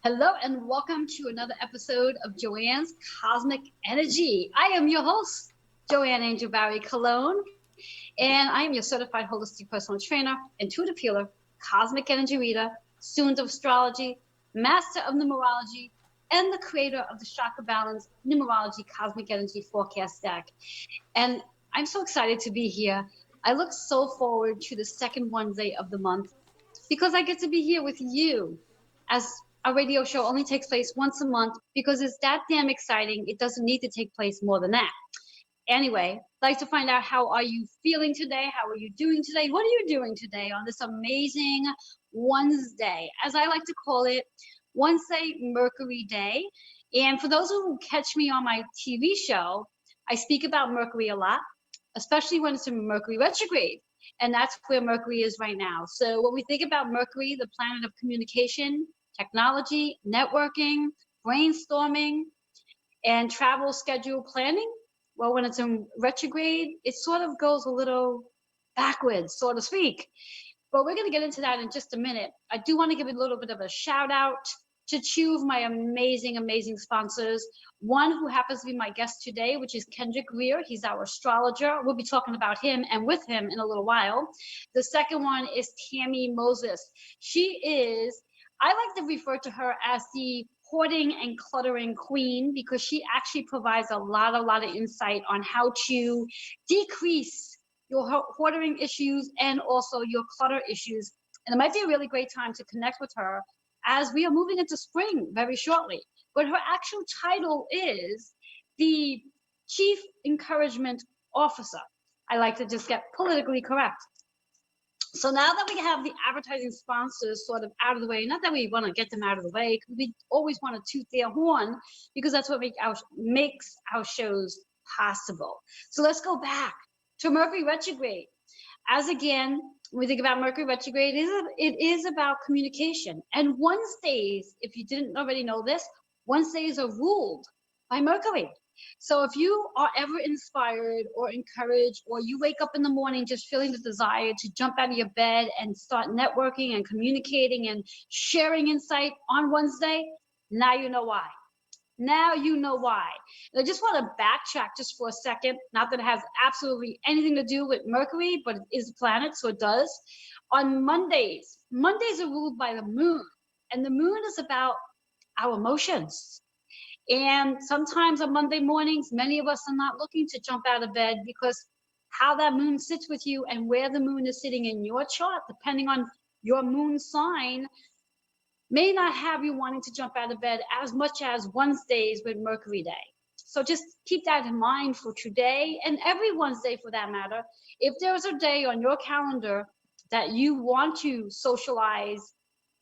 Hello and welcome to another episode of Joanne's Cosmic Energy. I am your host, Joanne Angel Barry Cologne, and I am your certified holistic personal trainer, intuitive healer, cosmic energy reader, student of astrology, master of numerology, and the creator of the Chakra Balance Numerology Cosmic Energy Forecast deck. And I'm so excited to be here. I look so forward to the second Wednesday of the month because I get to be here with you as a radio show only takes place once a month because it's that damn exciting. It doesn't need to take place more than that. Anyway, I'd like to find out how are you feeling today? How are you doing today? What are you doing today on this amazing Wednesday, as I like to call it, Wednesday Mercury Day? And for those who catch me on my TV show, I speak about Mercury a lot, especially when it's in Mercury retrograde. And that's where Mercury is right now. So when we think about Mercury, the planet of communication, technology, networking, brainstorming, and travel schedule planning, well, when it's in retrograde, it sort of goes a little backwards, so to speak. But we're going to get into that in just a minute. I do want to give a little bit of a shout out to two of my amazing, amazing sponsors. One who happens to be my guest today, which is Kendrick Greer. He's our astrologer. We'll be talking about him and with him in a little while. The second one is Tammy Moses. She is, I like to refer to her as the hoarding and cluttering queen because she actually provides a lot of insight on how to decrease your hoarding issues and also your clutter issues. And it might be a really great time to connect with her as we are moving into spring very shortly. But her actual title is the Chief Encouragement Officer. I like to just get politically correct. So now that we have the advertising sponsors sort of out of the way, not that we want to get them out of the way, we always want to toot their horn because that's what makes our shows possible. So let's go back to Mercury retrograde. As again, when we think about Mercury retrograde, it is about communication. And Wednesdays, if you didn't already know this, Wednesdays are ruled by Mercury. So if you are ever inspired or encouraged, or you wake up in the morning just feeling the desire to jump out of your bed and start networking and communicating and sharing insight on Wednesday, now you know why. Now you know why. And I just want to backtrack just for a second. Not that it has absolutely anything to do with Mercury, but it is a planet, so it does. On Mondays are ruled by the moon, and the moon is about our emotions. And sometimes on Monday mornings, many of us are not looking to jump out of bed because how that moon sits with you and where the moon is sitting in your chart, depending on your moon sign, may not have you wanting to jump out of bed as much as Wednesdays with Mercury Day. So just keep that in mind for today and every Wednesday for that matter. If there's a day on your calendar that you want to socialize,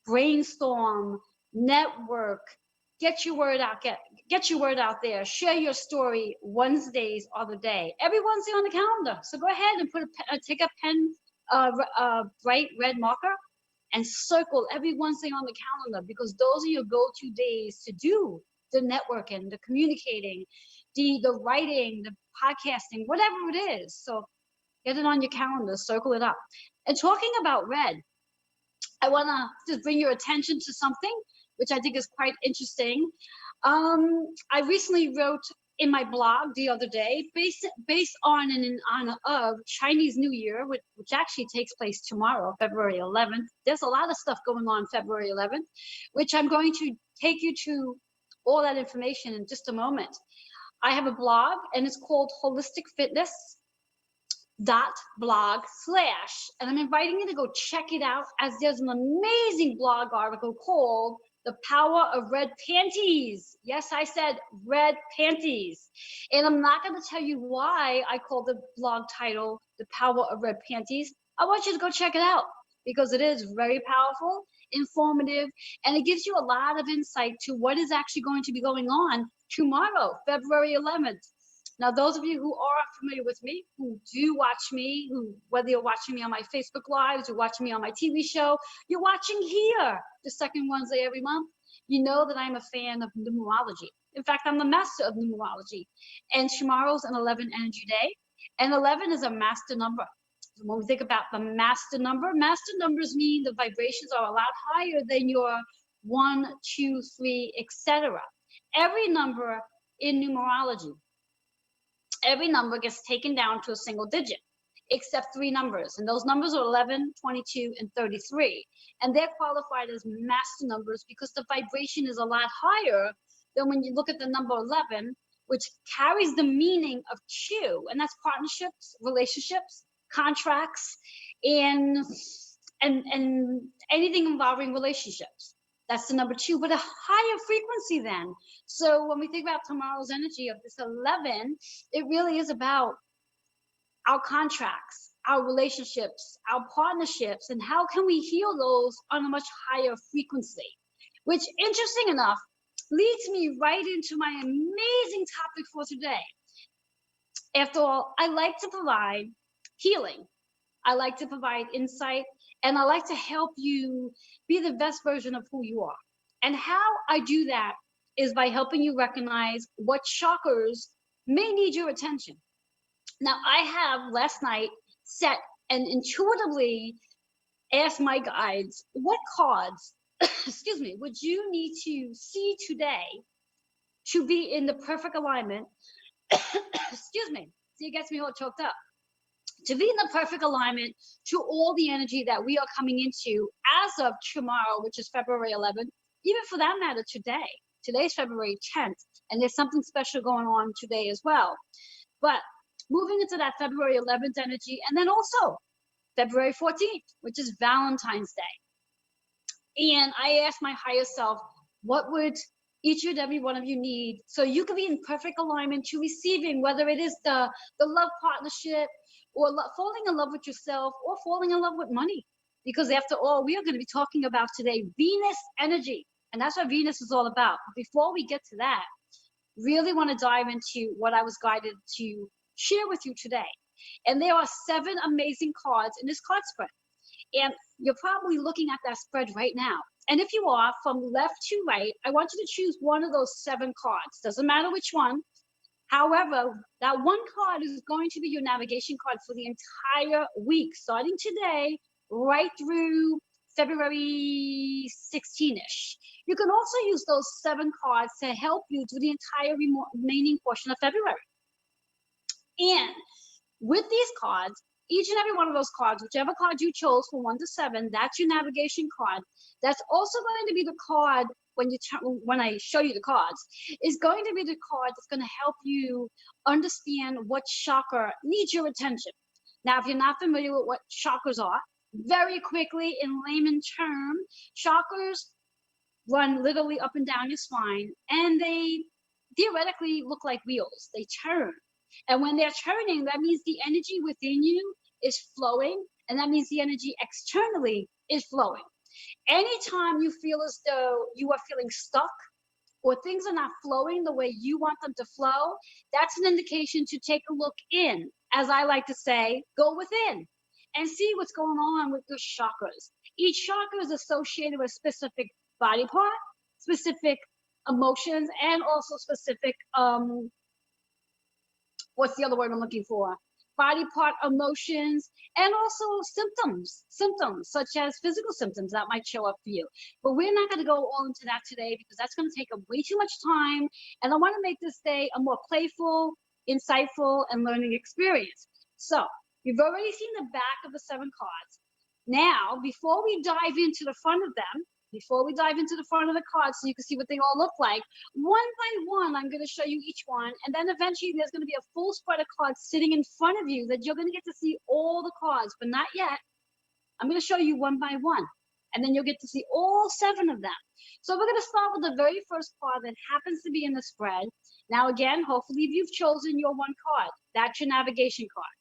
brainstorm, network, get your word out, get your word out there, share your story, Wednesdays are the day. Every Wednesday on the calendar. So go ahead and take a pen, bright red marker, and circle every Wednesday on the calendar because those are your go-to days to do the networking, the communicating, the writing, the podcasting, whatever it is. So get it on your calendar, circle it up. And talking about red, I want to just bring your attention to something which I think is quite interesting. I recently wrote in my blog the other day, based on and in honor of Chinese New Year, which actually takes place tomorrow, February 11th. There's a lot of stuff going on February 11th, which I'm going to take you to all that information in just a moment. I have a blog and it's called Holistic Fitness .blog/ and I'm inviting you to go check it out as there's an amazing blog article called The Power of Red Panties. Yes, I said red panties. And I'm not going to tell you why I call the blog title The Power of Red Panties. I want you to go check it out because it is very powerful, informative, and it gives you a lot of insight to what is actually going to be going on tomorrow, February 11th. Now, those of you who are familiar with me, who do watch me, whether you're watching me on my Facebook Lives, you're watching me on my TV show, you're watching here the second Wednesday every month, you know that I'm a fan of numerology. In fact, I'm the master of numerology. And tomorrow's an 11 energy day, and 11 is a master number. So when we think about the master numbers mean the vibrations are a lot higher than your 1, 2, 3, etc. Every number in numerology, every number gets taken down to a single digit, except three numbers. And those numbers are 11, 22, and 33. And they're qualified as master numbers because the vibration is a lot higher than when you look at the number 11, which carries the meaning of two, and that's partnerships, relationships, contracts, and and anything involving relationships. That's the number 2, but a higher frequency then. So when we think about tomorrow's energy of this 11, it really is about our contracts, our relationships, our partnerships, and how can we heal those on a much higher frequency, which, interesting enough, leads me right into my amazing topic for today. After all, I like to provide healing. I like to provide insight, and I like to help you be the best version of who you are. And how I do that is by helping you recognize what chakras may need your attention. Now, I have last night set and intuitively asked my guides, what cards, excuse me, would you need to see today to be in the perfect alignment? Excuse me. See, it gets me all choked up. To be in the perfect alignment to all the energy that we are coming into as of tomorrow, which is February 11th, even for that matter, today. Today's February 10th, and there's something special going on today as well. But moving into that February 11th energy, and then also February 14th, which is Valentine's Day. And I asked my higher self, what would each and every one of you need so you can be in perfect alignment to receiving, whether it is the love partnership or falling in love with yourself or falling in love with money. Because after all, we are going to be talking about today Venus energy. And that's what Venus is all about. But before we get to that, really want to dive into what I was guided to share with you today. And there are 7 amazing cards in this card spread. And you're probably looking at that spread right now. And if you are, from left to right, I want you to choose one of those 7 cards. Doesn't matter which one. However, that one card is going to be your navigation card for the entire week, starting today, right through February 16-ish. You can also use those 7 cards to help you through the entire remaining portion of February. And with these cards, each and every one of those cards, whichever card you chose from 1 to 7, that's your navigation card. That's also going to be the card when I show you the cards, is going to be the card that's going to help you understand what chakra needs your attention. Now, if you're not familiar with what chakras are, very quickly in layman term, chakras run literally up and down your spine, and they theoretically look like wheels. They turn. And when they're turning, that means the energy within you is flowing, and that means the energy externally is flowing. Anytime you feel as though you are feeling stuck or things are not flowing the way you want them to flow, that's an indication to take a look in. As I like to say, go within and see what's going on with your chakras. Each chakra is associated with a specific body part, specific emotions, and also specific what's the other word I'm looking for? Body part emotions, and also symptoms such as physical symptoms that might show up for you. But we're not going to go all into that today because that's going to take up way too much time. And I want to make this day a more playful, insightful, and learning experience. So you've already seen the back of the 7 cards. Now, before we dive into the front of them, before we dive into the front of the cards so you can see what they all look like, one by one, I'm going to show you each one. And then eventually there's going to be a full spread of cards sitting in front of you that you're going to get to see all the cards, but not yet. I'm going to show you one by one, and then you'll get to see all 7 of them. So we're going to start with the very first card that happens to be in the spread. Now, again, hopefully you've chosen your one card. That's your navigation card.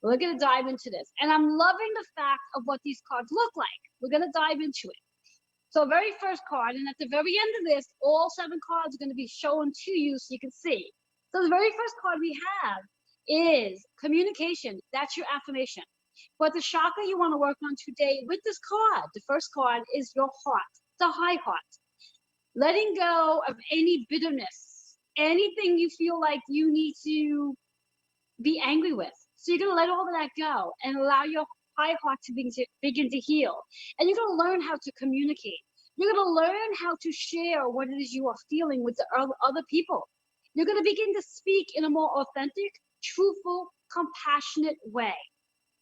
We're going to dive into this. And I'm loving the fact of what these cards look like. We're going to dive into it. So very first card, and at the very end of this, all 7 cards are going to be shown to you so you can see. So the very first card we have is communication. That's your affirmation. But the chakra you want to work on today with this card, the first card, is your heart, the high heart. Letting go of any bitterness, anything you feel like you need to be angry with. So you're going to let all of that go and allow your high heart to begin to heal. And you're going to learn how to communicate. You're going to learn how to share what it is you are feeling with the other people. You're going to begin to speak in a more authentic, truthful, compassionate way.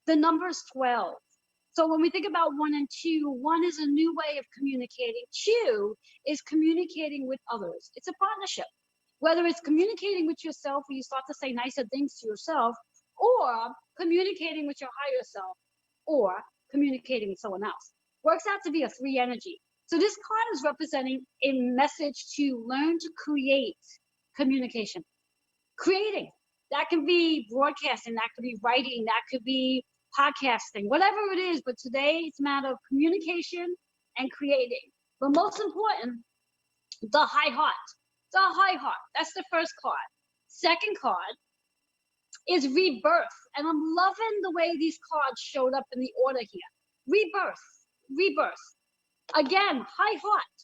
The number is 12. So when we think about 1 and 2, 1 is a new way of communicating. 2 is communicating with others. It's a partnership. Whether it's communicating with yourself, where you start to say nicer things to yourself, or communicating with your higher self, or communicating with someone else. Works out to be a 3 energy. So this card is representing a message to learn to create communication. Creating. That can be broadcasting, that could be writing, that could be podcasting, whatever it is. But today it's a matter of communication and creating. But most important, the high heart. The high heart. That's the first card. Second card is rebirth. And I'm loving the way these cards showed up in the order here. Rebirth. Rebirth. Again, high heart.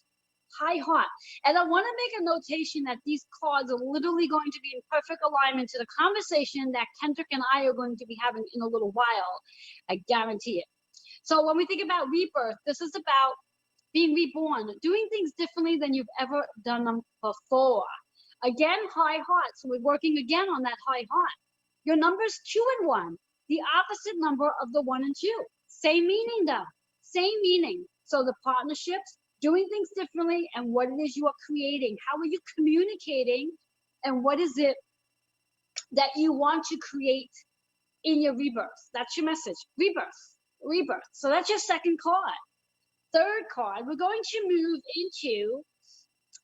High heart. And I want to make a notation that these cards are literally going to be in perfect alignment to the conversation that Kendrick and I are going to be having in a little while. I guarantee it. So when we think about rebirth, this is about being reborn, doing things differently than you've ever done them before. Again, high heart. So we're working again on that high heart. Your numbers 2 and 1, the opposite number of the 1 and 2. Same meaning though. Same meaning. So the partnerships, doing things differently, and what it is you are creating. How are you communicating, and what is it that you want to create in your rebirth? That's your message. Rebirth. Rebirth. So that's your second card. Third card, we're going to move into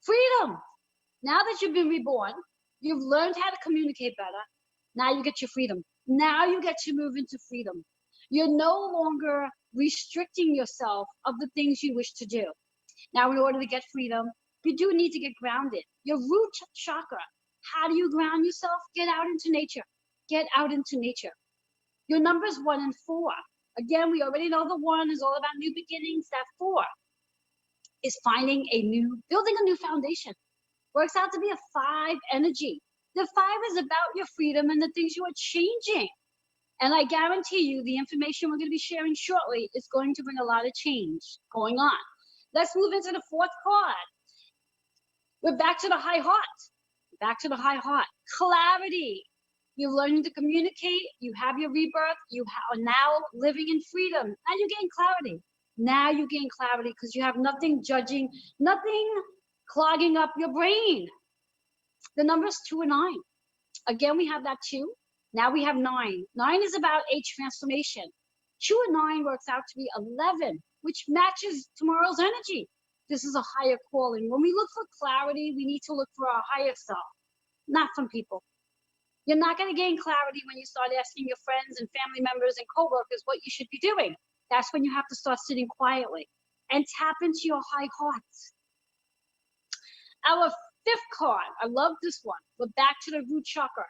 freedom. Now that you've been reborn, you've learned how to communicate better. Now you get your freedom. Now you get to move into freedom. You're no longer restricting yourself of the things you wish to do. Now, in order to get freedom, you do need to get grounded. Your root chakra. How do you ground yourself? Get out into nature. Get out into nature. Your numbers 1 and 4. Again, we already know the 1 is all about new beginnings. That 4 is building a new foundation. Works out to be a 5 energy. The 5 is about your freedom and the things you are changing. And I guarantee you the information we're going to be sharing shortly is going to bring a lot of change going on. Let's move into the 4th card. We're back to the high heart. Back to the high heart. Clarity. You're learning to communicate. You have your rebirth. You are now living in freedom. Now you gain clarity. Now you gain clarity because you have nothing judging, nothing clogging up your brain. The numbers 2 and 9. Again, we have that 2. Now we have 9. 9 is about a transformation. 2 and 9 works out to be 11, which matches tomorrow's energy. This is a higher calling. When we look for clarity, we need to look for our higher self, not from people. You're not going to gain clarity when you start asking your friends and family members and coworkers what you should be doing. That's when you have to start sitting quietly and tap into your high heart. Our 5th card, I love this one. We're back to the root chakra.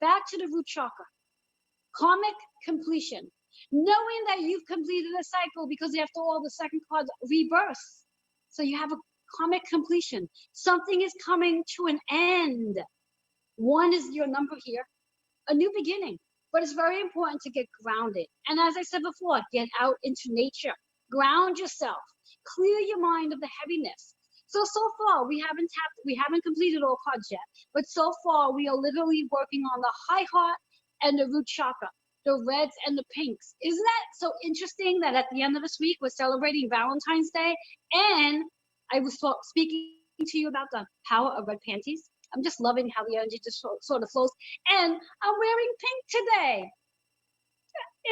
Back to the root chakra. Karmic completion. Knowing that you've completed a cycle, because after all, the second card's rebirth. So you have a karmic completion. Something is coming to an end. 1 is your number here. A new beginning. But it's very important to get grounded. And as I said before, get out into nature. Ground yourself. Clear your mind of the heaviness. So far, we haven't completed all cards yet, but so far, we are literally working on the high heart and the root chakra, the reds and the pinks. Isn't that so interesting that at the end of this week, we're celebrating Valentine's Day, and I was speaking to you about the power of red panties. I'm just loving how the energy just sort of flows, and I'm wearing pink today.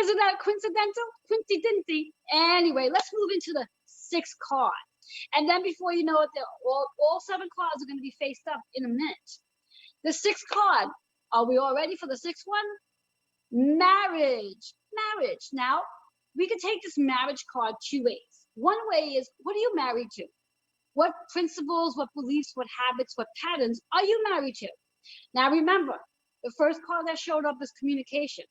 Isn't that coincidental? Quincy Dinty. Anyway, let's move into the 6th card. And then before you know it, all 7 cards are going to be faced up in a minute. The 6th card, are we all ready for the 6th one? Marriage. Marriage. Now, we can take this marriage card 2 ways. One way is, what are you married to? What principles, what beliefs, what habits, what patterns are you married to? Now, remember, the first card that showed up is communication.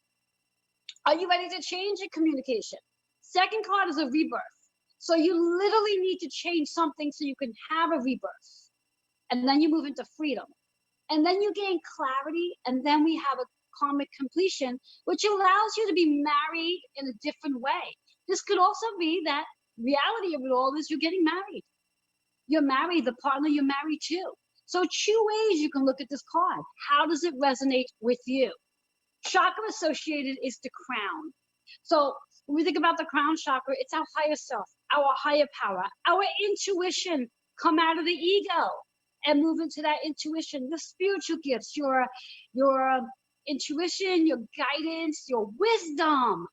Are you ready to change your communication? Second card is a rebirth. So you literally need to change something so you can have a rebirth. And then you move into freedom. And then you gain clarity. And then we have a karmic completion, which allows you to be married in a different way. This could also be that reality of it all is you're getting married. you're married, the partner you're married to. So two ways you can look at this card. How does it resonate with you? Chakra associated is the crown. So when we think about the crown chakra, it's our higher self, our higher power, our intuition. Come out of the ego and move into that intuition, the spiritual gifts, your intuition, your guidance, your wisdom.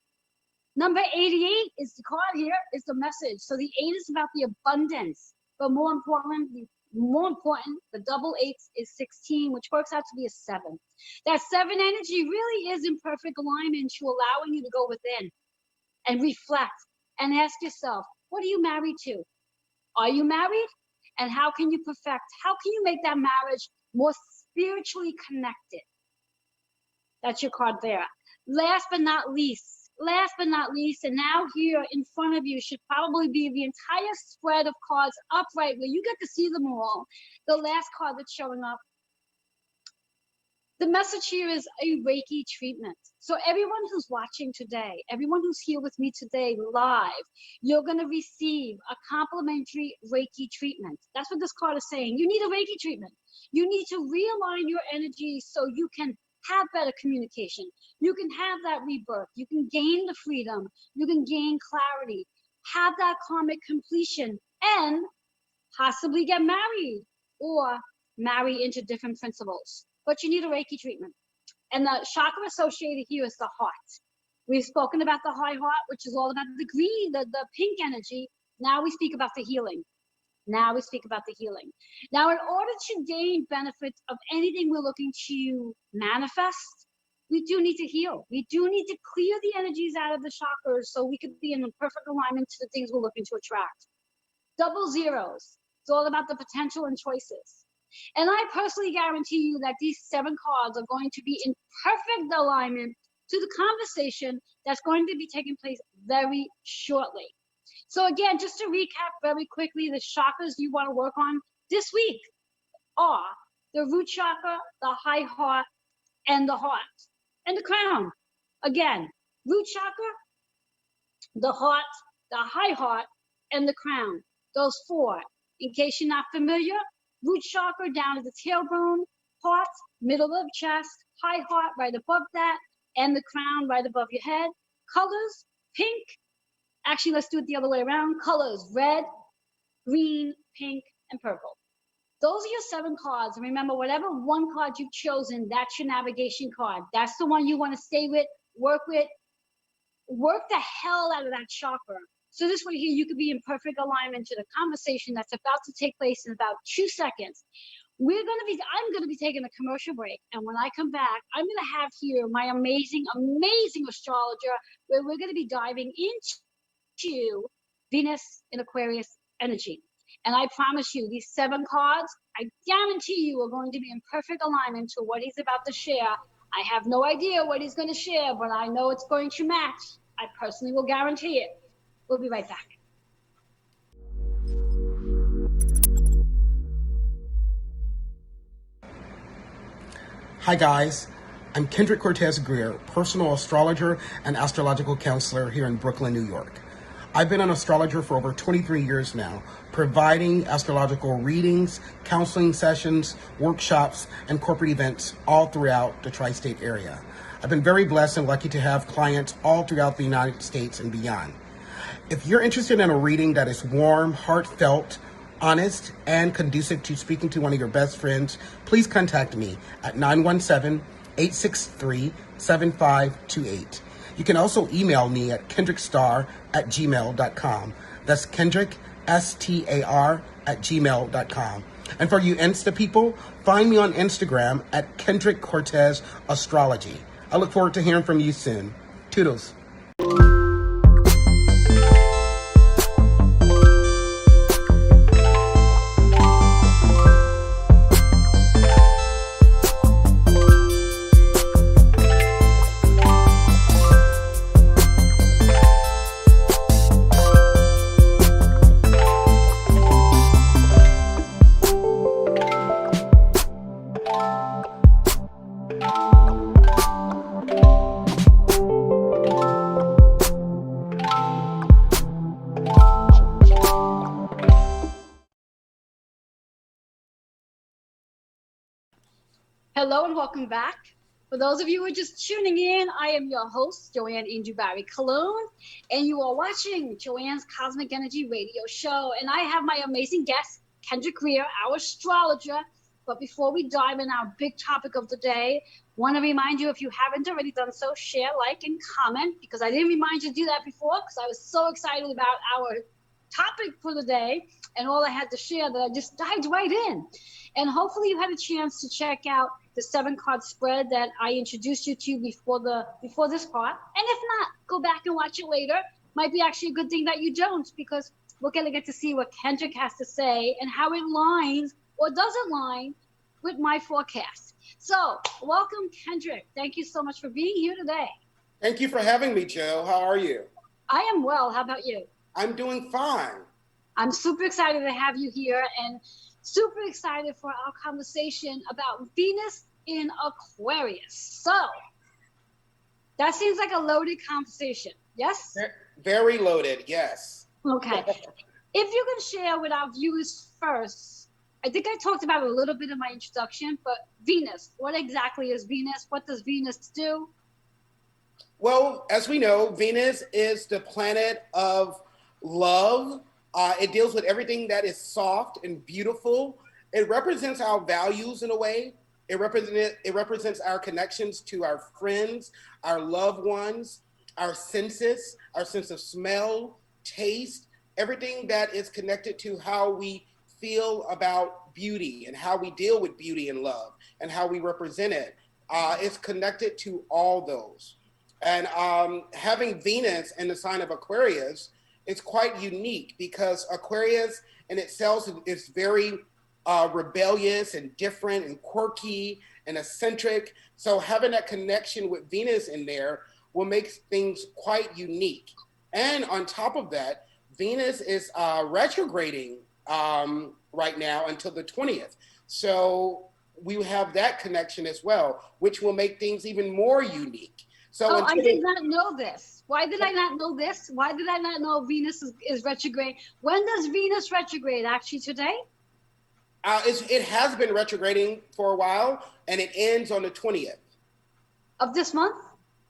Number 88 is the card here, is the message. So the 8 is about the abundance, but more important, the double 8 is 16, which works out to be a 7. That 7 energy really is in perfect alignment to allowing you to go within and reflect and ask yourself, what are you married to? Are you married? And how can you make that marriage more spiritually connected? That's your card there. Last but not least, and now here in front of you should probably be the entire spread of cards upright where you get to see them all. The last card that's showing up. The message here is a Reiki treatment. So everyone who's watching today, everyone who's here with me today live, you're going to receive a complimentary Reiki treatment. That's what this card is saying. You need a Reiki treatment. You need to realign your energy so you can have better communication. You can have that rebirth. You can gain the freedom. You can gain clarity, have that karmic completion, and possibly get married or marry into different principles. But you need a Reiki treatment. And the chakra associated here is the heart. We've spoken about the high heart, which is all about the green, the pink energy. Now we speak about the healing. Now in order to gain benefits of anything we're looking to manifest, we do need to heal. We do need to clear the energies out of the chakras so we can be in a perfect alignment to the things we're looking to attract. Double zeros. It's all about the potential and choices. And I personally guarantee you that these 7 cards are going to be in perfect alignment to the conversation that's going to be taking place very shortly. So again, just to recap very quickly, the chakras you want to work on this week are the root chakra, the high heart, and the heart, and the crown. Again, root chakra, the heart, the high heart, and the crown. Those 4. In case you're not familiar, root chakra down at the tailbone, heart, middle of chest, high heart right above that, and the crown right above your head. Colors, pink. Actually, let's do it the other way around. Colors, red, green, pink, and purple. Those are your 7 cards. And remember, whatever one card you've chosen, that's your navigation card. That's the one you want to stay with, work with. Work the hell out of that chakra. So this way here, you could be in perfect alignment to the conversation that's about to take place in about 2 seconds. I'm going to be taking a commercial break. And when I come back, I'm going to have here my amazing astrologer, where we're going to be diving into Venus in Aquarius energy. And I promise you, these 7 cards, I guarantee you are going to be in perfect alignment to what he's about to share. I have no idea what he's going to share, but I know it's going to match. I personally will guarantee it. We'll be right back. Hi guys, I'm Kendrick Cortez Greer, personal astrologer and astrological counselor here in Brooklyn, New York. I've been an astrologer for over 23 years now, providing astrological readings, counseling sessions, workshops, and corporate events all throughout the tri-state area. I've been very blessed and lucky to have clients all throughout the United States and beyond. If you're interested in a reading that is warm, heartfelt, honest, and conducive to speaking to one of your best friends, please contact me at 917-863-7528. You can also email me at kendrickstar@gmail.com. That's Kendrick, STAR, @gmail.com. And for you Insta people, find me on Instagram at Kendrick Cortez Astrology. I look forward to hearing from you soon. Toodles. Hello and welcome back. For those of you who are just tuning in, I am your host, Joanne Angel Barry Cologne, and you are watching Joanne's Cosmic Energy Radio Show. And I have my amazing guest, Kendrick Greer, our astrologer. But before we dive in our big topic of the day, want to remind you, if you haven't already done so, share, like, and comment, because I didn't remind you to do that before because I was so excited about our topic for the day and all I had to share that I just dived right in. And hopefully you had a chance to check out the 7-card spread that I introduced you to before this part. And if not, go back and watch it later. Might be actually a good thing that you don't, because we're going to get to see what Kendrick has to say and how it lines or doesn't line with my forecast. So welcome, Kendrick. Thank you so much for being here today. Thank you for having me, Joe. How are you? I am well. How about you? I'm doing fine. I'm super excited to have you here and super excited for our conversation about Venus in Aquarius. So that seems like a loaded conversation. Yes? Very loaded, yes. Okay. If you can share with our viewers first, I think I talked about it a little bit in my introduction, but Venus, what exactly is Venus? What does Venus do? Well, as we know, Venus is the planet of love. It deals with everything that is soft and beautiful. It represents our values in a way. It represents our connections to our friends, our loved ones, our senses, our sense of smell, taste, everything that is connected to how we feel about beauty and how we deal with beauty and love and how we represent it. It's connected to all those. And having Venus in the sign of Aquarius is quite unique because Aquarius in itself is very rebellious and different and quirky and eccentric. So having that connection with Venus in there will make things quite unique. And on top of that, Venus is retrograding right now until the 20th. So we have that connection as well, which will make things even more unique. So I did not know this. Why did I not know this? Why did I not know Venus is retrograde? When does Venus retrograde? Actually today? It has been retrograding for a while, and it ends on the 20th. Of this month?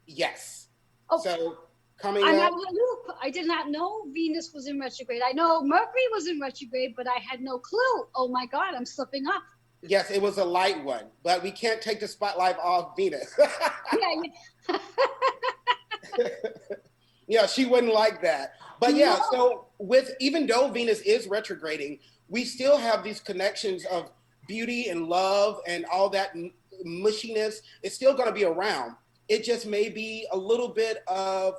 Yes. Oh, so coming I'm up. out of the loop. I did not know Venus was in retrograde. I know Mercury was in retrograde, but I had no clue. Oh my God, I'm slipping up. Yes, it was a light one, but we can't take the spotlight off Venus. Yeah. Yeah, she wouldn't like that. But yeah, No. so even though Venus is retrograding, we still have these connections of beauty and love and all that mushiness. It's still going to be around. It just may be a little bit of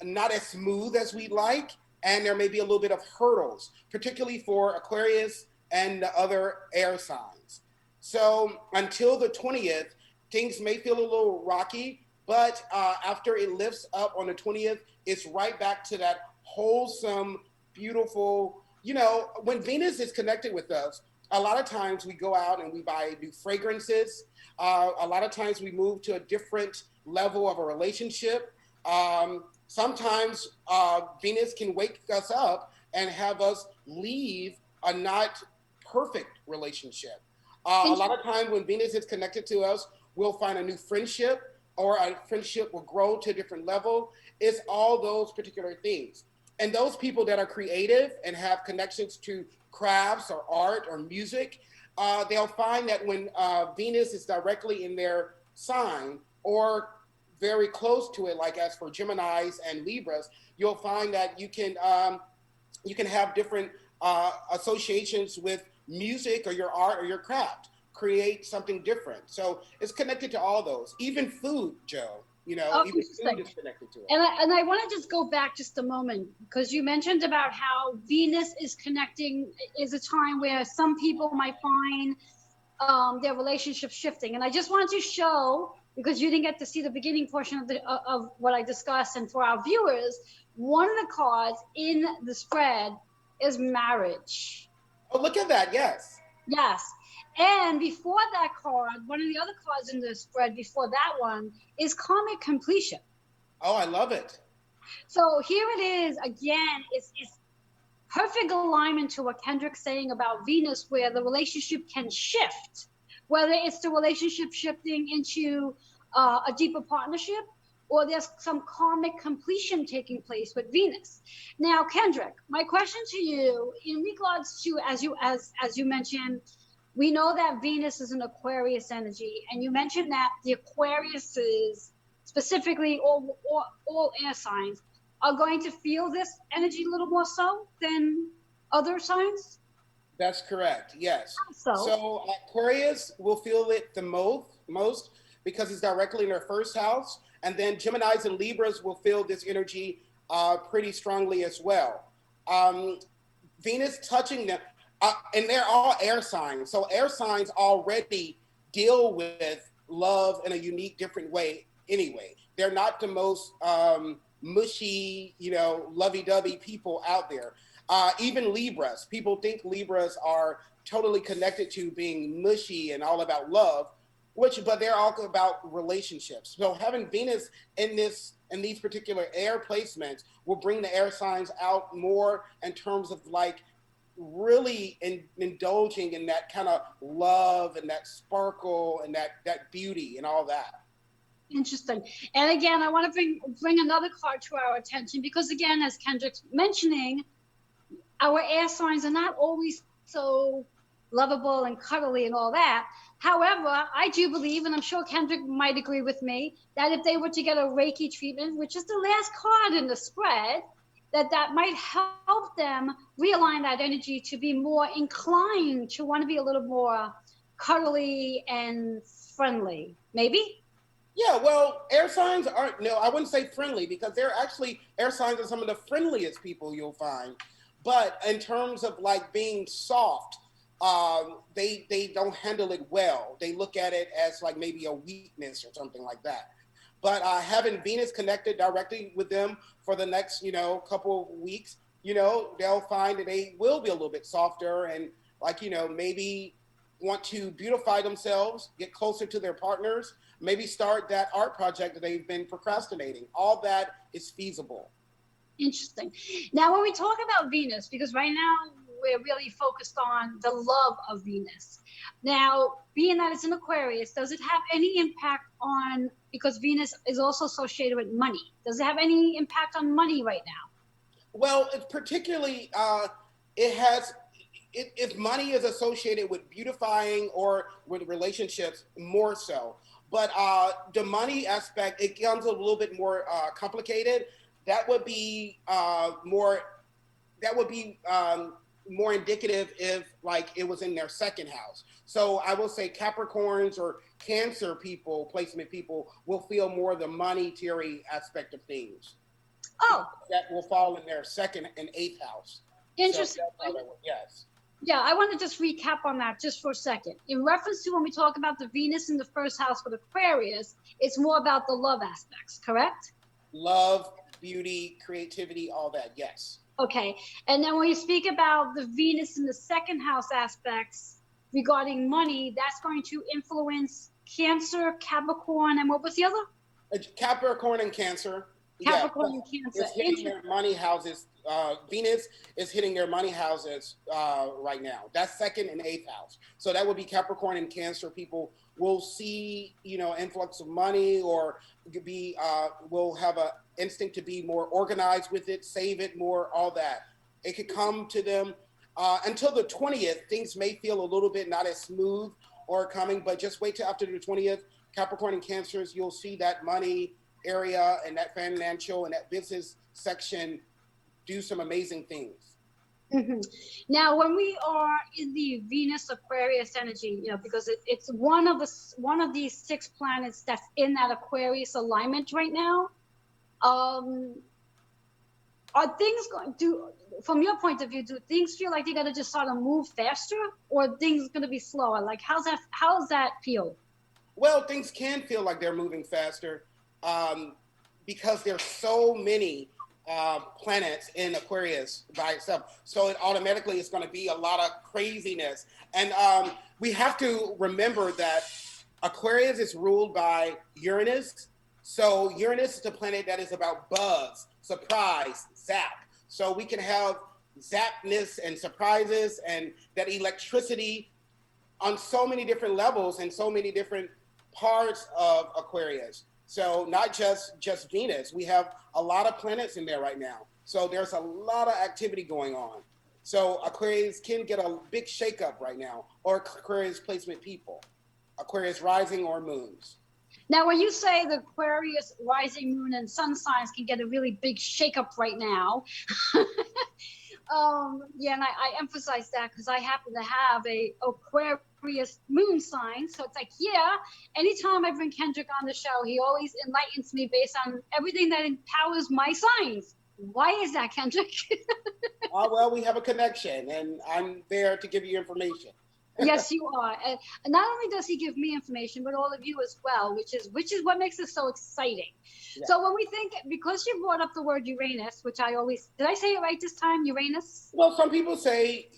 not as smooth as we'd like, and there may be a little bit of hurdles, particularly for Aquarius and the other air signs. So until the 20th, things may feel a little rocky, but after it lifts up on the 20th, it's right back to that wholesome, beautiful, when Venus is connected with us, a lot of times we go out and we buy new fragrances. A lot of times we move to a different level of a relationship. Sometimes Venus can wake us up and have us leave a not perfect relationship. A lot of times when Venus is connected to us, we'll find a new friendship, or a friendship will grow to a different level. It's all those particular things. And those people that are creative and have connections to crafts or art or music, they'll find that when Venus is directly in their sign or very close to it, like as for Geminis and Libras, you'll find that you can have different associations with music or your art or your craft, create something different. So it's connected to all those, even food, Joe. Even food is connected to it. And I want to just go back just a moment, because you mentioned about how Venus is a time where some people might find their relationship shifting. And I just wanted to show, because you didn't get to see the beginning portion of what I discussed, and for our viewers, one of the cards in the spread is marriage. Oh, look at that. Yes. Yes. And before that card, one of the other cards in the spread before that one is karmic completion. Oh, I love it. So here it is again. It's perfect alignment to what Kendrick's saying about Venus, where the relationship can shift whether it's the relationship shifting into a deeper partnership, or there's some karmic completion taking place with Venus. Now, Kendrick, my question to you, in regards to, as you mentioned, we know that Venus is an Aquarius energy, and you mentioned that the Aquarius is specifically all air signs are going to feel this energy a little more so than other signs. That's correct. Yes. So So Aquarius will feel it the most because it's directly in their first house, and then Geminis and Libras will feel this energy pretty strongly as well. Um, Venus touching them, and they're all air signs. So air signs already deal with love in a unique, different way. Anyway, they're not the most mushy, lovey-dovey people out there. Even Libras, people think Libras are totally connected to being mushy and all about love, but they're all about relationships. So having Venus in these particular air placements will bring the air signs out more in terms of like really indulging in that kind of love and that sparkle and that beauty and all that. interesting. And again, I want to bring another card to our attention because again, as Kendrick's mentioning, our air signs are not always so lovable and cuddly and all that. However, I do believe, and I'm sure Kendrick might agree with me, that if they were to get a Reiki treatment, which is the last card in the spread, that might help them realign that energy to be more inclined to want to be a little more cuddly and friendly. Maybe? Yeah, well, air signs aren't, no, I wouldn't say friendly because they're actually, air signs are some of the friendliest people you'll find. But in terms of like being soft, they don't handle it well. They look at it as like maybe a weakness or something like that. But having Venus connected directly with them for the next, couple of weeks, they'll find that they will be a little bit softer and like, maybe want to beautify themselves, get closer to their partners, maybe start that art project that they've been procrastinating. All that is feasible. Interesting. Now, when we talk about Venus, because right now we're really focused on the love of Venus. Now, being that it's in Aquarius, does it have any impact on, because Venus is also associated with money, does it have any impact on money right now? Well, it's particularly, it has, if money is associated with beautifying or with relationships, more so. But the money aspect, it becomes a little bit more complicated. That would be more. That would be more indicative if, like, it was in their second house. So I will say Capricorns or Cancer people, placement people, will feel more the monetary aspect of things. Oh, That will fall in their second and eighth house. So interesting. that's how that would, yes. Yeah, I want to just recap on that just for a second. In reference to when we talk about the Venus in the first house with Aquarius, it's more about the love aspects, correct? Love, beauty, creativity, all that. Yes. Okay. And then when you speak about the Venus in the second house aspects regarding money, that's going to influence Cancer, Capricorn, and what was the other? Capricorn and Cancer. Yeah, Capricorn and Cancer. it's hitting their money houses. Venus is hitting their money houses right now. That's second and eighth house. So that would be Capricorn and Cancer people will see, influx of money or be will have a instinct to be more organized with it, save it more, all that. It could come to them until the 20th. Things may feel a little bit not as smooth or coming, but just wait till after the 20th. Capricorn and Cancers, you'll see that money area and that financial and that business section do some amazing things. Mm-hmm. Now, when we are in the Venus Aquarius energy, because it's one of these six planets that's in that Aquarius alignment right now. Are things going to, from your point of view, do things feel like they're gonna just sort of move faster, or things gonna be slower? Like, how's that feel? Well, things can feel like they're moving faster because there's so many planets in Aquarius by itself. So it automatically is going to be a lot of craziness. And we have to remember that Aquarius is ruled by Uranus. So Uranus is the planet that is about buzz, surprise, zap. So we can have zapness and surprises and that electricity on so many different levels and so many different parts of Aquarius. So not just Venus, we have a lot of planets in there right now. So there's a lot of activity going on. So Aquarius can get a big shakeup right now, or Aquarius placement people, Aquarius rising or moons. Now, when you say the Aquarius, rising moon, and sun signs can get a really big shakeup right now, yeah, and I emphasize that because I happen to have a Aquarius moon sign. So it's like, yeah, anytime I bring Kendrick on the show, he always enlightens me based on everything that empowers my signs. Why is that, Kendrick? Well, we have a connection, and I'm there to give you information. Yes, you are. And not only does he give me information, but all of you as well, which is what makes it so exciting. Yeah. So when we think, because you brought up the word Uranus, which I always, did I say it right this time? Uranus? Well, some people say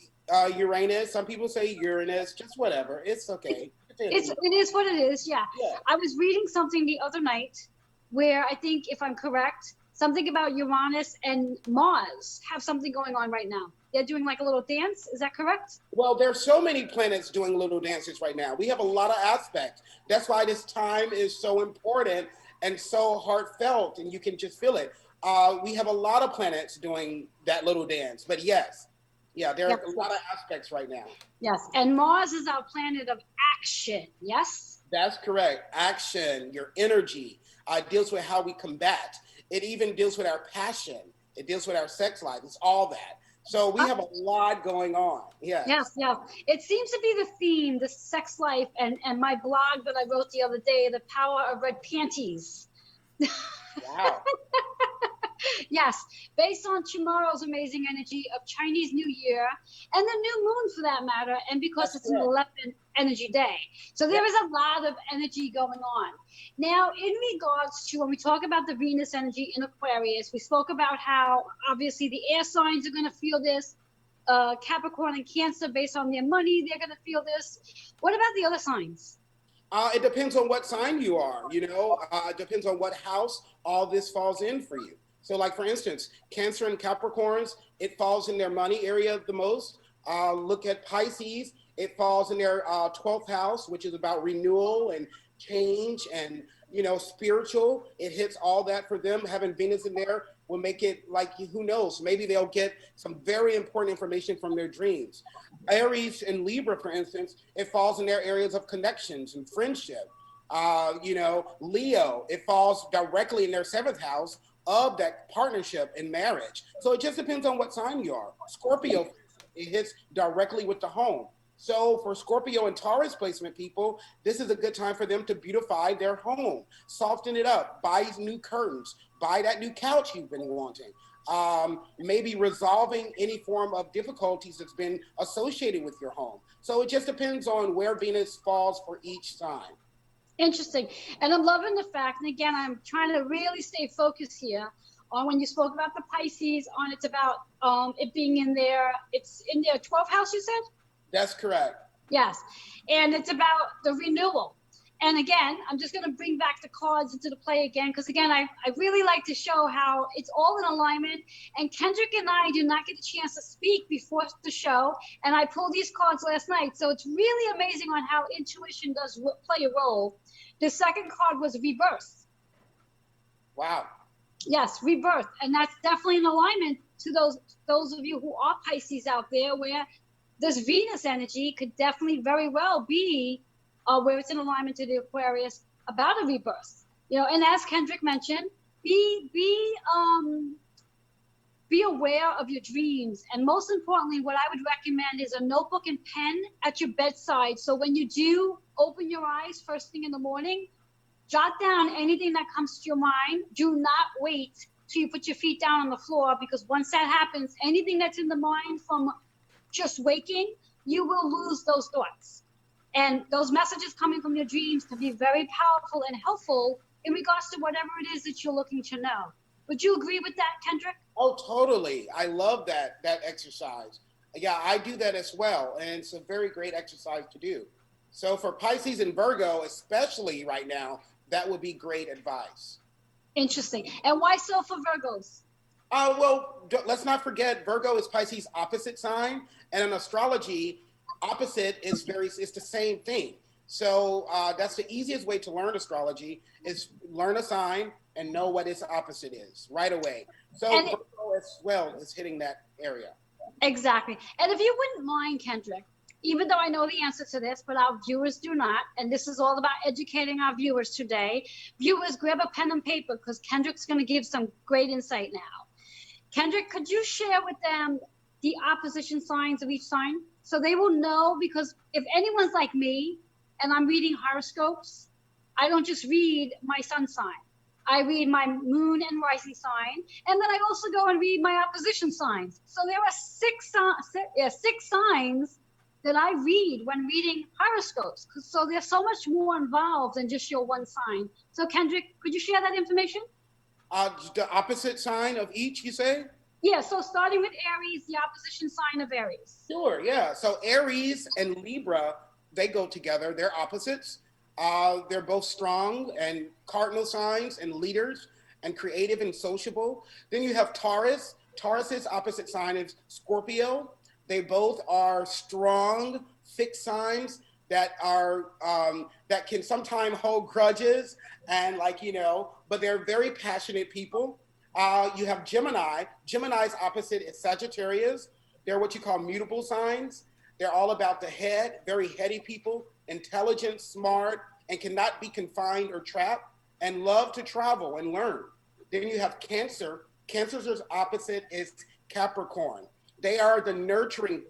Uranus, some people say Uranus, just whatever. It's okay. It is what it is. Yeah. Yeah. I was reading something the other night where I think, if I'm correct, something about Uranus and Mars have something going on right now. They're doing like a little dance. Is that correct? Well, there's so many planets doing little dances right now. We have a lot of aspects. That's why this time is so important and so heartfelt, and you can just feel it. We have a lot of planets doing that little dance. But yes, yeah, there are a lot of aspects right now. Yes. And Mars is our planet of action. Yes? That's correct. Action, your energy, deals with how we combat. It even deals with our passion. It deals with our sex life. It's all that. So we have a lot going on. Yeah. Yes, yeah. It seems to be the theme, the sex life, and my blog that I wrote the other day, The Power of Red Panties. Wow. Yes, based on tomorrow's amazing energy of Chinese New Year and the new moon for that matter, and because it's an 11th energy day. So there is a lot of energy going on. Now, in regards to when we talk about the Venus energy in Aquarius, we spoke about how obviously the air signs are going to feel this. Capricorn and Cancer, based on their money, they're going to feel this. What about the other signs? It depends on what sign you are, it depends on what house all this falls in for you. So like, for instance, Cancer and Capricorns, it falls in their money area the most. Look at Pisces, it falls in their 12th house, which is about renewal and change and, spiritual. It hits all that for them. Having Venus in there will make it like, who knows, maybe they'll get some very important information from their dreams. Aries and Libra, for instance, it falls in their areas of connections and friendship. Leo, it falls directly in their 7th house of that partnership and marriage. So it just depends on what sign you are. Scorpio, it hits directly with the home. So for Scorpio and Taurus placement people, this is a good time for them to beautify their home, soften it up, buy new curtains, buy that new couch you've been wanting. Maybe resolving any form of difficulties that's been associated with your home. So it just depends on where Venus falls for each sign. Interesting. And I'm loving the fact, and again, I'm trying to really stay focused here on when you spoke about the Pisces, on it's about it being it's in their 12th house, you said? That's correct. Yes. And it's about the renewal. And again, I'm just going to bring back the cards into the play again, because again, I really like to show how it's all in alignment. And Kendrick and I did not get a chance to speak before the show, and I pulled these cards last night. So it's really amazing on how intuition does play a role. The second card was rebirth. Wow. Yes, rebirth. And that's definitely in alignment to those of you who are Pisces out there, where this Venus energy could definitely very well be where it's in alignment to the Aquarius about a rebirth. And as Kendrick mentioned, be aware of your dreams. And most importantly, what I would recommend is a notebook and pen at your bedside. So when you do open your eyes first thing in the morning, jot down anything that comes to your mind. Do not wait till you put your feet down on the floor, because once that happens, anything that's in the mind from just waking, you will lose those thoughts. And those messages coming from your dreams can be very powerful and helpful in regards to whatever it is that you're looking to know. Would you agree with that, Kendrick? Oh, totally. I love that exercise. Yeah, I do that as well. And it's a very great exercise to do. So for Pisces and Virgo, especially right now, that would be great advice. Interesting. And why so for Virgos? Well, let's not forget Virgo is Pisces' opposite sign. And in astrology, opposite is it's the same thing. So that's the easiest way to learn astrology is learn a sign and know what its opposite is right away. So And Virgo as well is hitting that area. exactly. And if you wouldn't mind, Kendrick, even though I know the answer to this, but our viewers do not, and this is all about educating our viewers today. Viewers, grab a pen and paper because Kendrick's going to give some great insight now. Kendrick, could you share with them the opposition signs of each sign so they will know? Because if anyone's like me and I'm reading horoscopes, I don't just read my sun sign. I read my moon and rising sign, and then I also go and read my opposition signs. So there are six signs that I read when reading horoscopes. So there's so much more involved than just your one sign. So Kendrick, could you share that information? The opposite sign of each, you say? Yeah, so starting with Aries, the opposition sign of Aries. Sure, yeah. So Aries and Libra, they go together. They're opposites. They're both strong and cardinal signs and leaders and creative and sociable. Then you have Taurus. Taurus's opposite sign is Scorpio. They both are strong, fixed signs that are that can sometimes hold grudges and but they're very passionate people. You have Gemini. Gemini's opposite is Sagittarius. They're what you call mutable signs. They're all about the head, very heady people, intelligent, smart, and cannot be confined or trapped, and love to travel and learn. Then you have Cancer. Cancer's opposite is Capricorn. They are the nurturing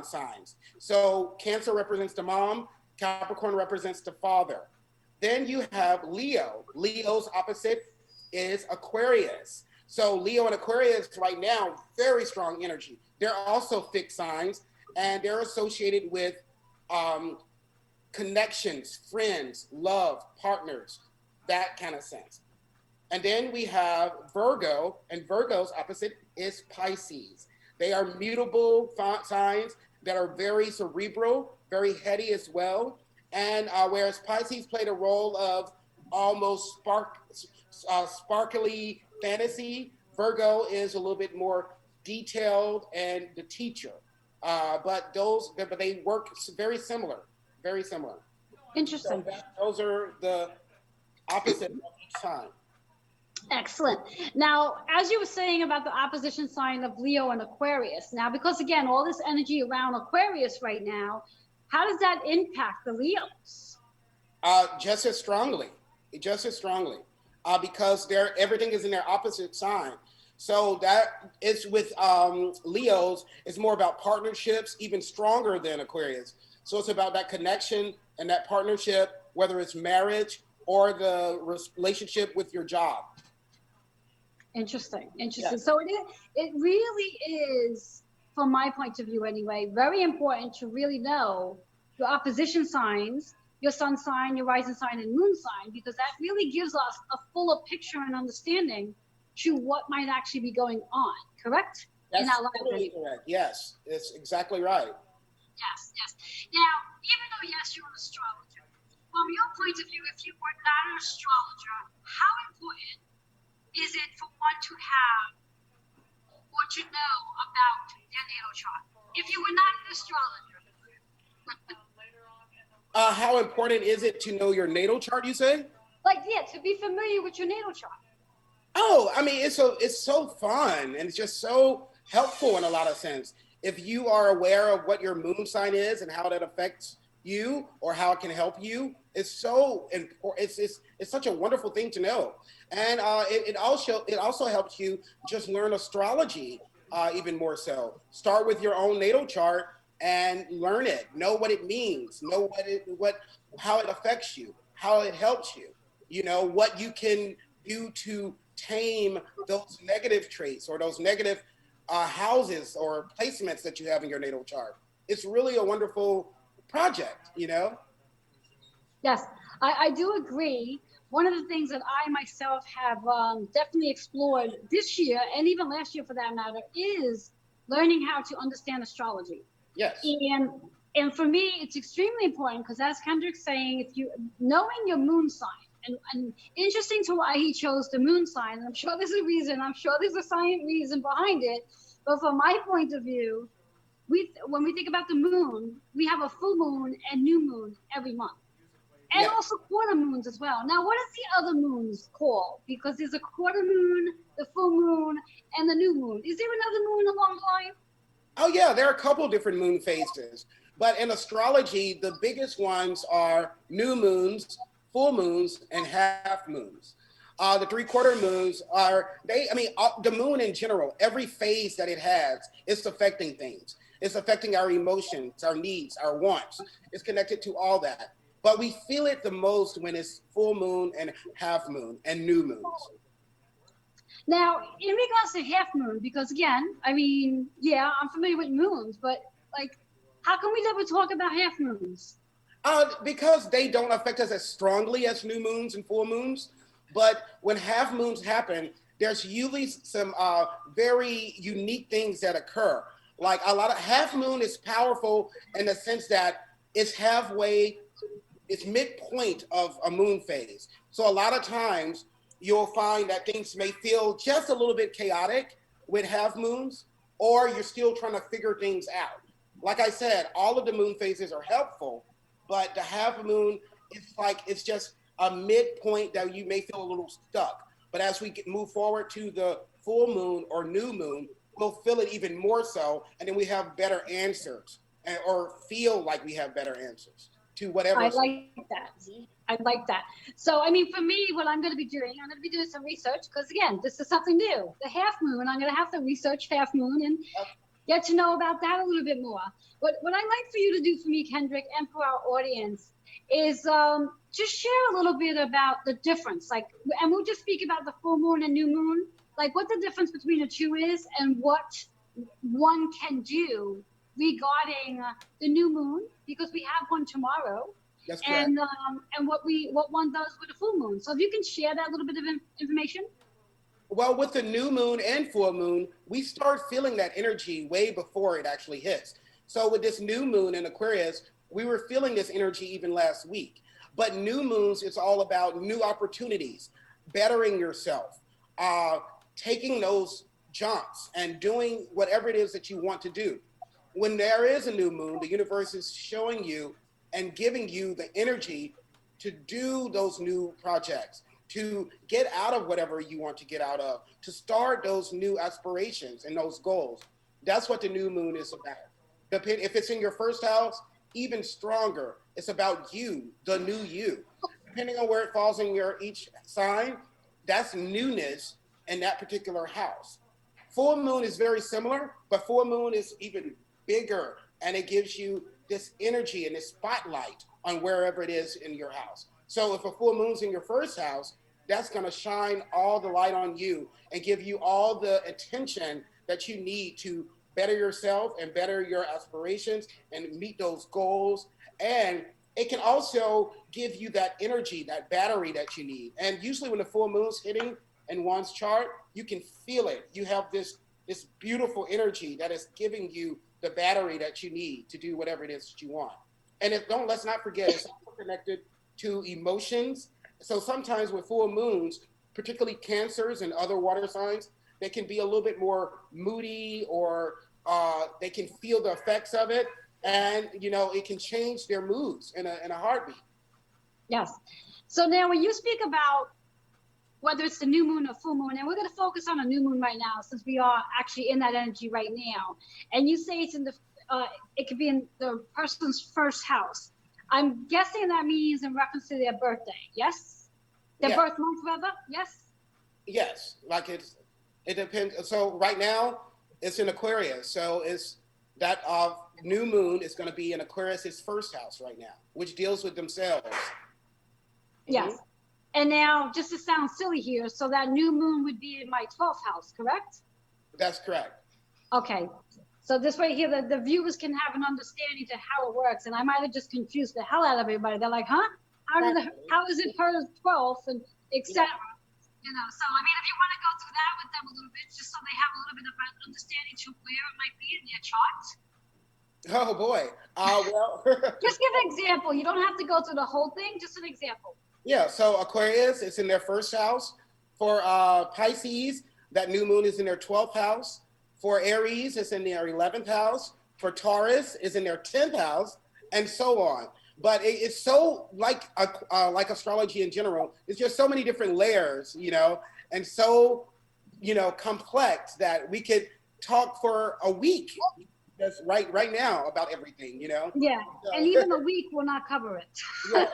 signs. So Cancer represents the mom, Capricorn represents the father. Then you have Leo. Leo's opposite is Aquarius. So Leo and Aquarius right now, very strong energy. They're also fixed signs, and they're associated with connections, friends, love, partners, that kind of sense. And then we have Virgo, and Virgo's opposite is Pisces. They are mutable signs that are very cerebral, very heady as well. And whereas Pisces played a role of almost sparkly fantasy, Virgo is a little bit more detailed and the teacher. But they work very similar, very similar. Interesting. So those are the opposite of each sign. Excellent. Now, as you were saying about the opposition sign of Leo and Aquarius, now, because again, all this energy around Aquarius right now, how does that impact the Leos? Just as strongly, because everything is in their opposite sign. So that is with Leos, it's more about partnerships, even stronger than Aquarius. So it's about that connection and that partnership, whether it's marriage or the relationship with your job. Interesting. Yeah. So it really is, from my point of view anyway, very important to really know your opposition signs, your sun sign, your rising sign, and moon sign, because that really gives us a fuller picture and understanding to what might actually be going on, correct? That's totally correct. Yes, it's exactly right. Yes. Now, even though, yes, you're an astrologer, from your point of view, if you were not an astrologer, how important is it for one to have or to know about their natal chart? If you were not an astrologer. How important is it to know your natal chart, you say? To be familiar with your natal chart. Oh, I mean, it's so fun and it's just so helpful in a lot of sense. If you are aware of what your moon sign is and how that affects you or how it can help you, it's so important. It's such a wonderful thing to know, and it also helps you just learn astrology even more so. Start with your own natal chart and learn it. Know what it means. Know how it affects you, how it helps you. You know what you can do to tame those negative traits or those negative houses or placements that you have in your natal chart. It's really a wonderful project, Yes, I do agree. One of the things that I myself have definitely explored this year, and even last year for that matter, is learning how to understand astrology. Yes. And for me, it's extremely important because, as Kendrick's saying, if you knowing your moon sign, and interesting to why he chose the moon sign, and I'm sure there's a reason. I'm sure there's a science reason behind it. But from my point of view, when we think about the moon, we have a full moon and new moon every month, and Yeah. also quarter moons as well. Now, what is the other moons called? Because there's a quarter moon, the full moon, and the new moon. Is there another moon along the line? Oh yeah, there are a couple different moon phases, but in astrology, the biggest ones are new moons, full moons, and half moons. The 3/4 moons are they. I mean, the moon in general, every phase that it has, it's affecting things. It's affecting our emotions, our needs, our wants. It's connected to all that. But we feel it the most when it's full moon and half moon and new moons. Now, in regards to half moon, because again, I mean, yeah, I'm familiar with moons, but like, how come we never talk about half moons? Because they don't affect us as strongly as new moons and full moons. But when half moons happen, there's usually some very unique things that occur. Like a lot of half moon is powerful in the sense that it's halfway, it's midpoint of a moon phase. So a lot of times you'll find that things may feel just a little bit chaotic with half moons, or you're still trying to figure things out. Like I said, all of the moon phases are helpful, but the half moon, it's like it's just a midpoint that you may feel a little stuck. But as we move forward to the full moon or new moon, we'll feel it even more so, and then we have better answers, or feel like we have better answers to I whatever. like that. I like that. So, I mean, for me, what I'm going to be doing some research because, again, this is something new. The half moon, I'm going to have to research half moon and get to know about that a little bit more. What I like for you to do for me, Kendrick, and for our audience is just share a little bit about the difference. Like, and we'll just speak about the full moon and new moon, like what the difference between the two is and what one can do regarding the new moon because we have one tomorrow That's correct. and what one does with a full moon. So if you can share that little bit of information. Well, with the new moon and full moon, we start feeling that energy way before it actually hits. So with this new moon in Aquarius, we were feeling this energy even last week. But new moons, it's all about new opportunities, bettering yourself, uh, taking those jumps and doing whatever it is that you want to do. When there is a new moon, the universe is showing you and giving you the energy to do those new projects, to get out of whatever you want to get out of, to start those new aspirations and those goals. That's what the new moon is about. If it's in your first house, even stronger. It's about you, the new you. Depending on where it falls in your each sign, that's newness in that particular house. Full moon is very similar, but full moon is even bigger and it gives you this energy and this spotlight on wherever it is in your house. So if a full moon's in your first house, that's going to shine all the light on you and give you all the attention that you need to better yourself and better your aspirations and meet those goals. And it can also give you that energy, that battery that you need. And usually when the full moon's hitting in one's chart, you can feel it. You have this beautiful energy that is giving you the battery that you need to do whatever it is that you want. And don't let's not forget it's also connected to emotions. So sometimes with full moons, particularly cancers and other water signs, they can be a little bit more moody or they can feel the effects of it. And, it can change their moods in a heartbeat. Yes. So now when you speak about whether it's the new moon or full moon, and we're going to focus on a new moon right now since we are actually in that energy right now. And you say it's in it could be in the person's first house. I'm guessing that means in reference to their birthday. Yes? Their Yeah. birth month, rather? Yes? Yes. Like it depends. So right now it's in Aquarius. So it's that new moon is going to be in Aquarius's first house right now, which deals with themselves. Yes. Mhm. And now, just to sound silly here, so that new moon would be in my 12th house, correct? That's correct. Okay. So this way here, the viewers can have an understanding to how it works. And I might have just confused the hell out of everybody. They're like, huh? How is it per 12th and etc. So I mean, if you want to go through that with them a little bit, just so they have a little bit of an understanding to where it might be in their chart. Oh boy. Well, Just give an example. You don't have to go through the whole thing, just an example. yeah. So Aquarius is in their first house. For Pisces, that new moon is in their 12th house. For Aries, it's in their 11th house. for Taurus is in their 10th house, and so on. But it's so like astrology in general. It's just so many different layers, and so complex that we could talk for a week just right now about everything. Yeah, So, and even a week will not cover it. yeah,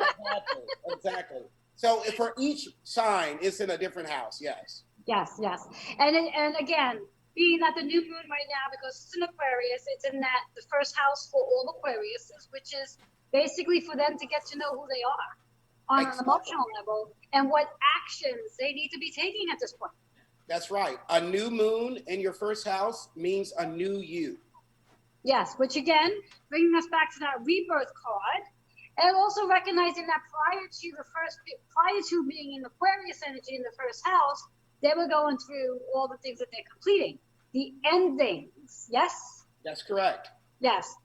exactly. So for each sign, it's in a different house. Yes. Yes. And again, being at the new moon right now, because it's in Aquarius, it's in the first house for all Aquariuses, which is basically for them to get to know who they are on an emotional level and what actions they need to be taking at this point. That's right. A new moon in your first house means a new you. Yes, which again, bringing us back to that rebirth card, and also recognizing that prior to being in Aquarius energy in the first house, they were going through all the things that they're completing, the endings. Yes? That's correct. Yes.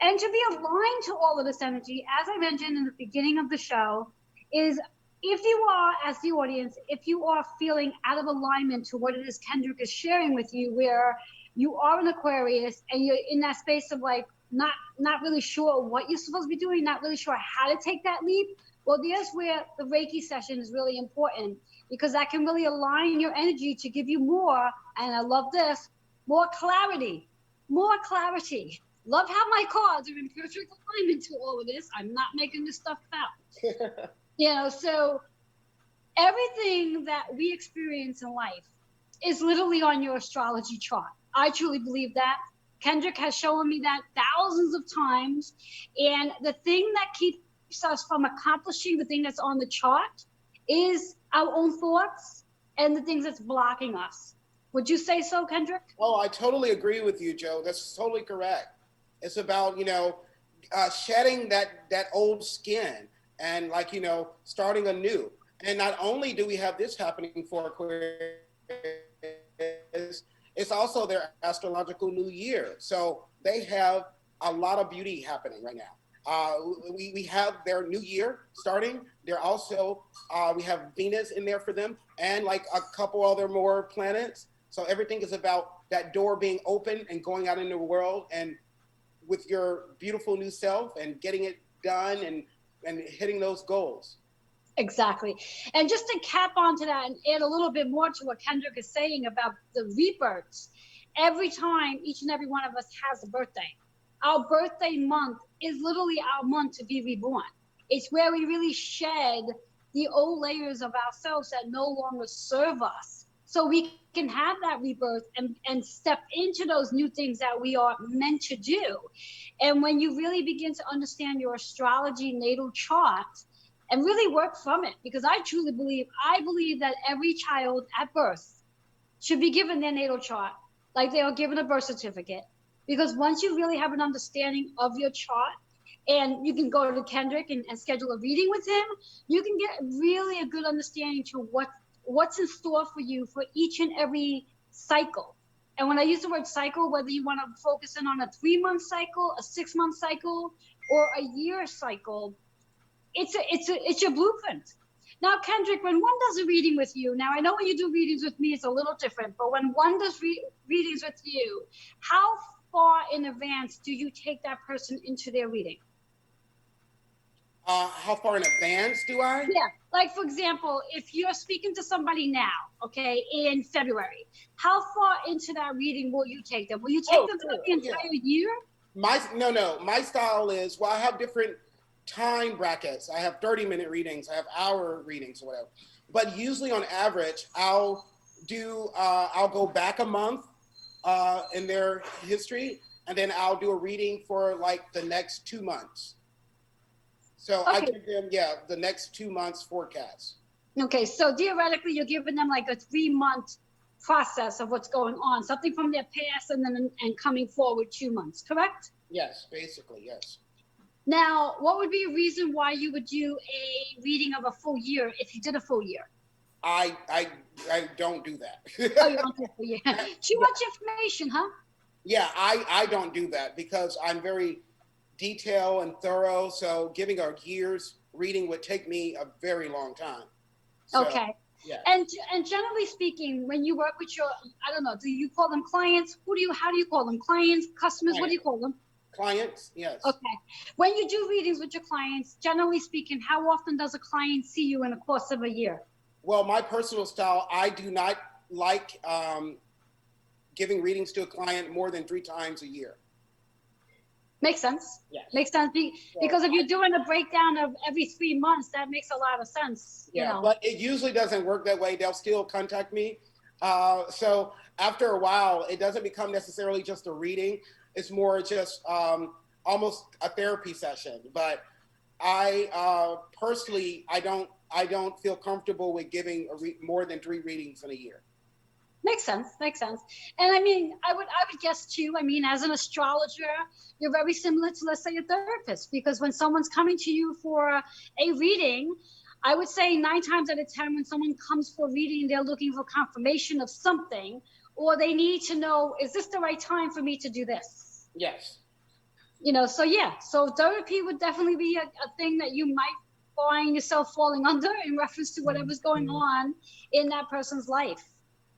And to be aligned to all of this energy, as I mentioned in the beginning of the show, is if you are, as the audience, if you are feeling out of alignment to what it is Kendrick is sharing with you, where you are an Aquarius and you're in that space of like not really sure what you're supposed to be doing, not really sure how to take that leap, well, there's where the Reiki session is really important, because that can really align your energy to give you more, and I love this, more clarity. Love how my cards are in perfect alignment to all of this. I'm not making this stuff up. So everything that we experience in life is literally on your astrology chart. I truly believe that. Kendrick has shown me that thousands of times. And the thing that keeps us from accomplishing the thing that's on the chart is our own thoughts and the things that's blocking us. Would you say so, Kendrick? Oh, I totally agree with you, Joe. That's totally correct. It's about, shedding that old skin and starting anew. And not only do we have this happening for Aquarius, it's also their astrological new year. So they have a lot of beauty happening right now. We have their new year starting. They're also, we have Venus in there for them and like a couple other more planets. So everything is about that door being open and going out into the world and with your beautiful new self and getting it done and hitting those goals. Exactly. And just to cap onto that and add a little bit more to what Kendrick is saying about the rebirths, every time each and every one of us has a birthday, our birthday month is literally our month to be reborn. It's where we really shed the old layers of ourselves that no longer serve us, so we can have that rebirth and step into those new things that we are meant to do. And when you really begin to understand your astrology natal chart and really work from it, because I believe that every child at birth should be given their natal chart like they are given a birth certificate. Because once you really have an understanding of your chart, and you can go to Kendrick and schedule a reading with him, you can get really a good understanding to what's in store for you for each and every cycle. And when I use the word cycle, whether you want to focus in on a 3-month cycle, a 6-month cycle, or a year cycle, it's your blueprint. Now, Kendrick, when one does a reading with you, now I know when you do readings with me, it's a little different, but when one does readings with you, how far in advance do you take that person into their reading? How far in advance do I? Yeah, like for example, if you're speaking to somebody now, okay, in February, how far into that reading will you take them? Will you take them through the entire year? No. My style is, well, I have different time brackets. I have 30-minute readings, I have hour readings or whatever. But usually on average, I'll go back a month in their history, and then I'll do a reading for like the next 2 months. So okay. I give them, the next 2 months forecast. Okay, so theoretically, you're giving them like a 3-month process of what's going on, something from their past and coming forward 2 months, correct? Yes, basically, yes. Now, what would be a reason why you would do a reading of a full year if you did a full year? I don't do that. Oh, you don't do a full year. Too much information, huh? Yeah, I don't do that because I'm very detailed and thorough. So giving a year's reading would take me a very long time. So. Okay. Yes. And generally speaking, when you work with your, I don't know, do you call them clients? How do you call them? Clients, customers? What do you call them? Clients, yes. Okay. When you do readings with your clients, generally speaking, how often does a client see you in the course of a year? Well, my personal style, I do not like giving readings to a client more than 3 times a year. Makes sense. Yes. Makes sense. Because if you're doing a breakdown of every 3 months, that makes a lot of sense. Yeah, You know. but it usually doesn't work that way. They'll still contact me. So after a while, it doesn't become necessarily just a reading. It's more just almost a therapy session. But I personally, I don't feel comfortable with giving more than 3 readings in a year. Makes sense. Makes sense. And I mean, I would guess too. I mean, as an astrologer, you're very similar to, let's say, a therapist, because when someone's coming to you for a reading, I would say 9 times out of 10, when someone comes for a reading, they're looking for confirmation of something, or they need to know, is this the right time for me to do this? Yes. You know, so yeah, so therapy would definitely be a thing that you might find yourself falling under in reference to whatever's going on in that person's life.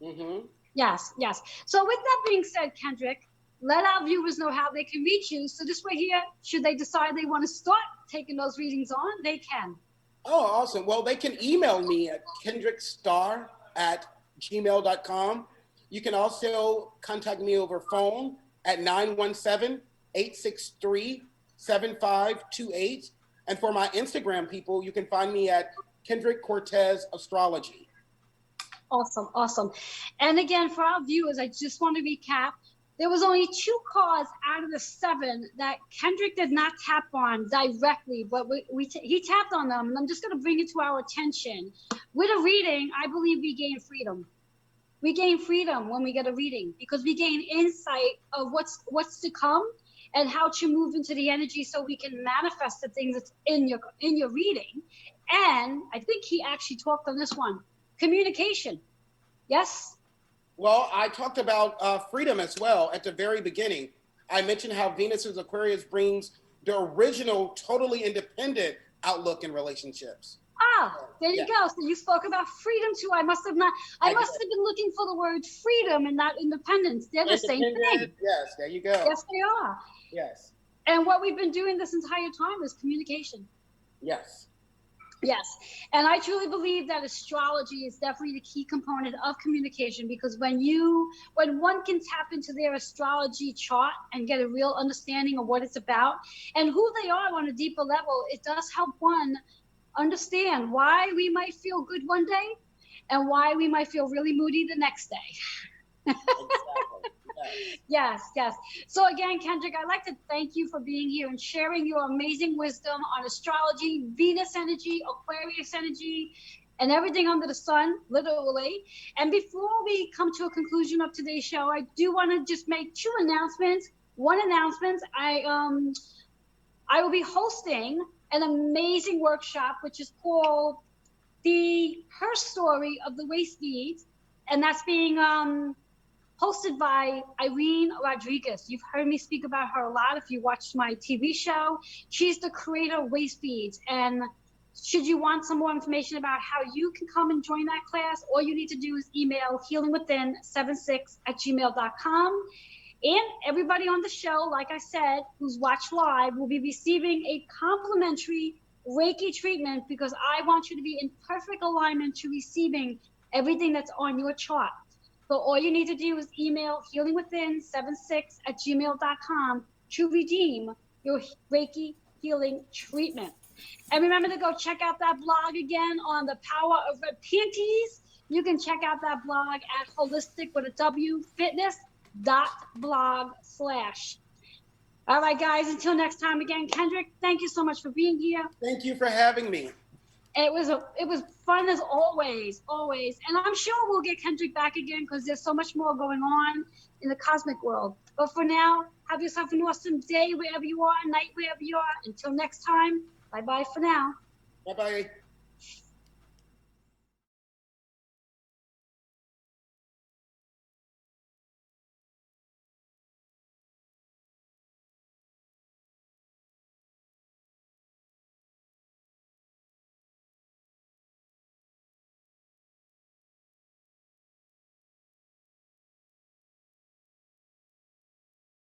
Mm-hmm. Yes, yes. So with that being said, Kendrick, let our viewers know how they can reach you. So this way here, should they decide they want to start taking those readings on, they can. Oh, awesome. Well, they can email me at kendrickstar@gmail.com. You can also contact me over phone at 917-863-7528. And for my Instagram people, you can find me at Kendrick Cortez Astrology. Awesome, awesome. And again, for our viewers, I just want to recap. There was only 2 cards out of the 7 that Kendrick did not tap on directly, but he tapped on them. And I'm just going to bring it to our attention. With a reading, I believe we gain freedom. We gain freedom when we get a reading, because we gain insight of what's to come and how to move into the energy, so we can manifest the things that's in your reading. And I think he actually talked on this one. Communication. Yes? Well, I talked about freedom as well at the very beginning. I mentioned how Venus's Aquarius brings the original, totally independent outlook in relationships. Ah, there you go. So you spoke about freedom too. I must have been looking for the word freedom and not independence. They're the same thing. Yes, there you go. Yes, they are. Yes. And what we've been doing this entire time is communication. Yes. Yes. And I truly believe that astrology is definitely the key component of communication, because when one can tap into their astrology chart and get a real understanding of what it's about and who they are on a deeper level, it does help one understand why we might feel good one day and why we might feel really moody the next day. Exactly. Yes, yes. So again, Kendrick, I'd like to thank you for being here and sharing your amazing wisdom on astrology, Venus energy, Aquarius energy, and everything under the sun, literally. And before we come to a conclusion of today's show, I do want to just make 2 announcements. One announcement, I will be hosting an amazing workshop, which is called Her Story of the Waist Beads, and that's being hosted by Irene Rodriguez. You've heard me speak about her a lot if you watched my TV show. She's the creator of Waist Beads. And should you want some more information about how you can come and join that class, all you need to do is email healingwithin76@gmail.com. And everybody on the show, like I said, who's watched live, will be receiving a complimentary Reiki treatment, because I want you to be in perfect alignment to receiving everything that's on your chart. So all you need to do is email healingwithin76@gmail.com to redeem your Reiki healing treatment. And remember to go check out that blog again on the power of red panties. You can check out that blog at holisticwithawfitness.blog/. All right, guys, until next time again, Kendrick, thank you so much for being here. Thank you for having me. It was fun as always. And I'm sure we'll get Kendrick back again, because there's so much more going on in the cosmic world. But for now, have yourself an awesome day wherever you are, night wherever you are. Until next time, bye-bye for now. Bye-bye.